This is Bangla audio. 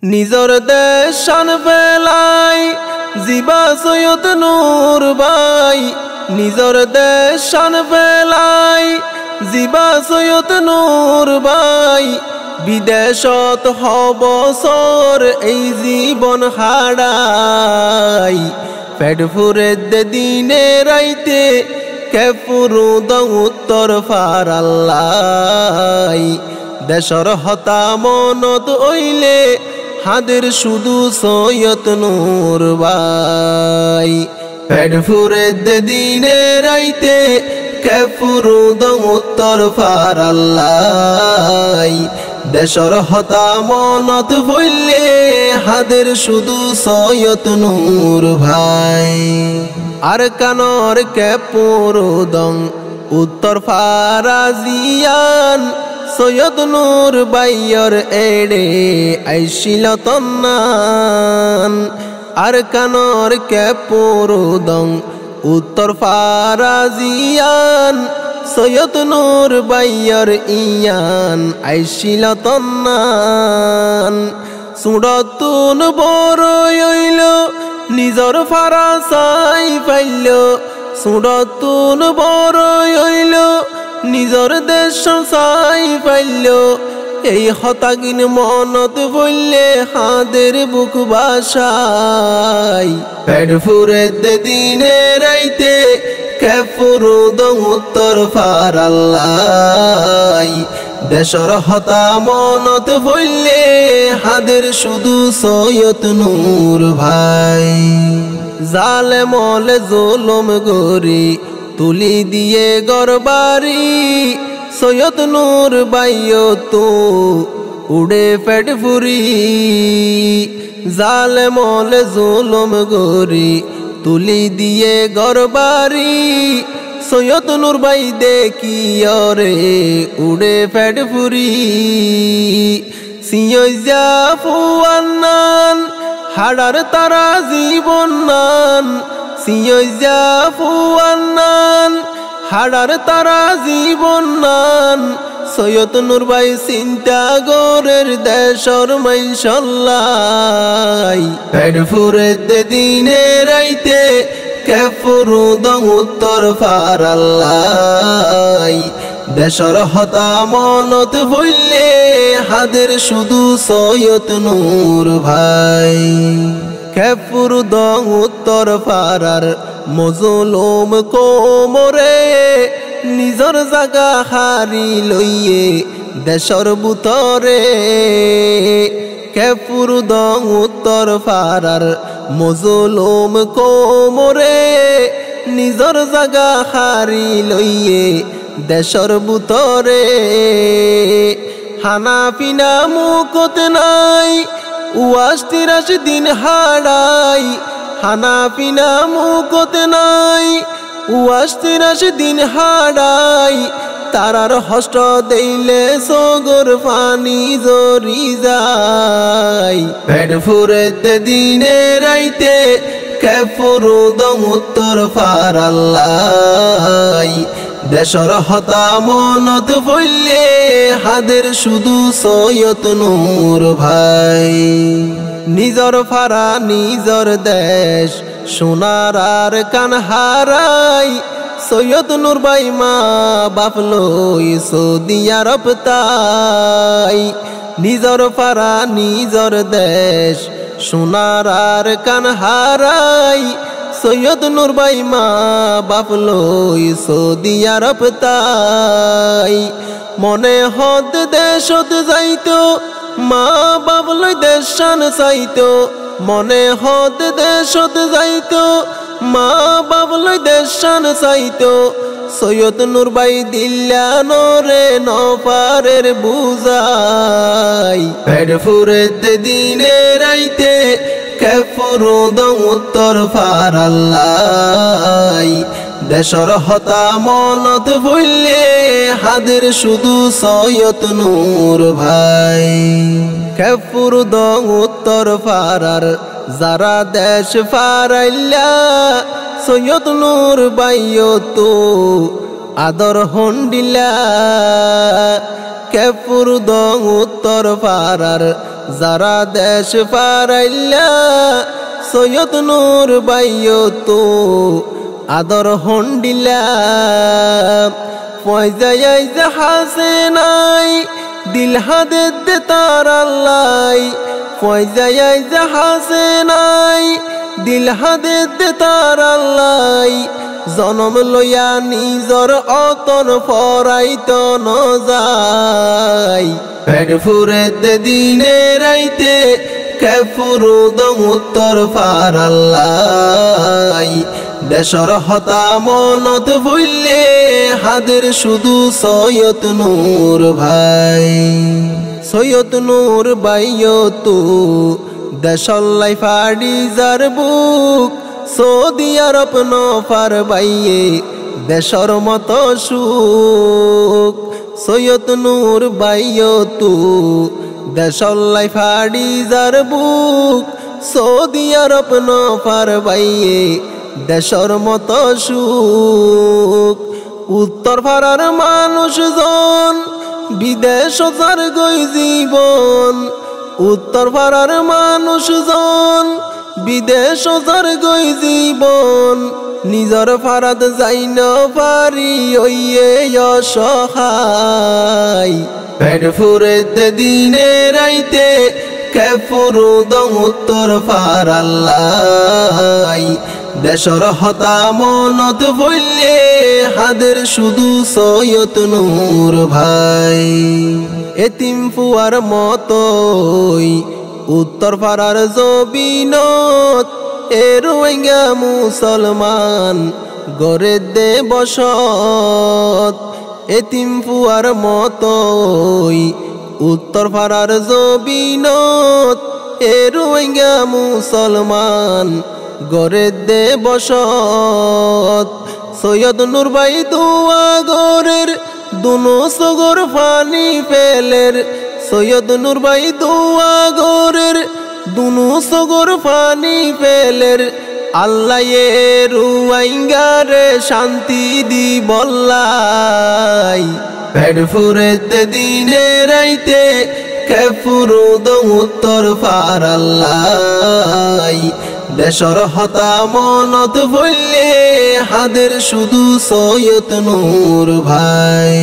নিজর দেশ শান ফেলাই জিবা সৈয়দ নূর ভাই, নিজর দেশ শান ফেলাই জিবা সৈয়দ নূর ভাই। বিদেশত হবসর এই জীবন হারাই, পেট ফুরে দিনে রাইতে কেপুরু দং উত্তর ফারাল্লাই। দেশর হতা মনত ওইলে হাদের শুধু সৈয়দ নূর ভাই। পেট ফুরে দিনে রাইতে কেপুরু দং উত্তর ফারাল্লাই। দেশর হতা মনত বললে হাদের শুধু সৈয়দ নূর ভাই। আর কানর কেপুরু দং উত্তর ফারাজিয়ান সৈয়দ নূর বাইয়র এড়ে আইসিল তন্নান। আর কানর কেপুরু দং উত্তর ফারাজিয়ান সৈয়দ নূর বাইয়র ইয়ান আইসিল তন্নান। সুরতুন বড় হইল নিজর ফারাসাই পাইল, সুরতুন বড় হইল নিজর দেশ সাই পাইল। এই হতাগিন মনত বললে হাদের বুক বাসাই। পেট ফুরে দিনে রাইতে কেপুরু দং উত্তর ফারাল্লাই। দেশর হতা মনত বললে হাদের শুধু সৈয়দ নূর ভাই। জালে মলে জুলুম গরি তুলি দিয়ে গরবারি, সৈয়দ নূর বাইয় তো উড়ে পেট ফুরি। জালে মলে জুলুম গরি তুলি দিয়ে গরবারি, সৈয়দ নূর বাই দেখিও রে উড়ে পেট ফুরি। সিয়জা ফুয়ান্নান হাড়ার তারা জীবন নান, সিয়জা ফুয়ান্নান হাড়ার তারা জীবন নান। সৈয়দ নূর ভাই চিন্তা গরের দেশর মাইশাল্লাই। পেট ফুরে দিনে রাইতে কেপুরু দং উত্তর ফারাল্লাই। দেশর হতা মনত বললে হাদের শুধু সৈয়দ নূর ভাই। কেপুরু দং উত্তর ফারার মজলুম কোমরে নিজর জাগা হারি লইয়ে দেশর বুতরে। কেপুরু দং উত্তর ফারার মজলুম কোমরে নিজর জাগা হারি লইয়ে দেশর বুতরে। হানা পিনা মুকত নাই ৮২ দিন হারাই, হানা পিনা মুকত নাই ৮২ দিন হারাই। তারার হষ্ট দেইলে সগর পানি জরি যায়। পেট ফুরে দিনে রাইতে কেপুরু দং উত্তর ফারাল্লাই। দেশর হতা মনত বললে হাদের শুধু সৈয়দ নূর ভাই। নিজর ফারা নিজর দেশ সোনার আর কান হারাই, সৈয়দ নূর ভাই মা বাপ লই সৌদি আরব তাই। নিজর ফারা নিজর দেশ সোনার আর কান হারাই, সৈয়দ নূর ভাই মা বাপ লই সৌদি আরব তাই। মনে হদ দেশত যাইতো মা বাপ লই দেশান চাইতো, মনে হদ দেশত যাইতো মা বাপ লই দেশান চাইতো। সৈয়দ নূর ভাই দিল্লা নরে নপারের বুঝাই। পেট ফুরে দিনে রাইতে কেপুরু দং উত্তর ফারাল্লাই। দেশর হতা মনত বললে হাদের শুধু সৈয়দ নূর ভাই। কেপুরু দং উত্তর ফারার যারা দেশ ফারাইল্লা, সৈয়দ নূর বাইয় তো আদর হন্ডিলা। কেপুরু দং উত্তর পাড়ার যারা দেশ পারাইলা সৈয়দ নূর বাইও তো আদর হন্ডিলা ফয়জাই হাসে নাই দিল হাদে দে তার আল্লাহ ফয়জাই হাসে নাই দিল হাদে দে তার আল্লাহ জনম লইয়া নিজর অতন ফরাইত ন যায় পেট ফুরে দিনে রাইতে কেফুরুদ উত্তর ফার আল্লাহ দেশর হতা মনত বললে হাদের শুধু সৈয়দ নূর ভাই সৈয়দ নূর বাইও তু দেশল্লাই ফাড়ি যার বুক সৌদি আরব নফার বাইয়ে দেশর মতো সুখ সৈয়দ নূর বাইও তু দেশল্লাই ফাড়ি যার বুক সৌদি আরব নফার বাইয়ে দেশর মতো সুখ উত্তর ফারার মানুষজন বিদেশ যার গই জীবন উত্তর ফারার মানুষজন বিদেশ যার গই জীবন নিজর ফারাত যাই না পারি ওইয়ে অসহায় পেট ফুরে দিনে রাইতে কেফুরুদ উত্তর ফার আল্লাহ দেশর হতা মনত বললে হাদের শুধু সৈয়দ নূর ভাই এতিম ফুয়ার মতোই উত্তর পাড়ার জবিনত এ রোহিঙ্গা মুসলমান গড়ে দে বসত এতিম ফুয়ার মতোই উত্তর পাড়ার জবিনত এ রোহিঙ্গা মুসলমান গড়ে দে বসত সৈয়দ নূর বাই দুয়া গরের দুনো সগর ফানি ফেলের সৈয়দ নূর বাই দুয়া গরের দুনো সগর ফানি ফেলের আল্লাহ এ রুয়াইঙ্গারে শান্তি দি বল্লাই পেট ফুরে দিনে রাইতে কেফুরুদ উত্তর ফার আল্লাহ দেশর হতা মনত বললে হাদের শুধু সৈয়দ নূর ভাই।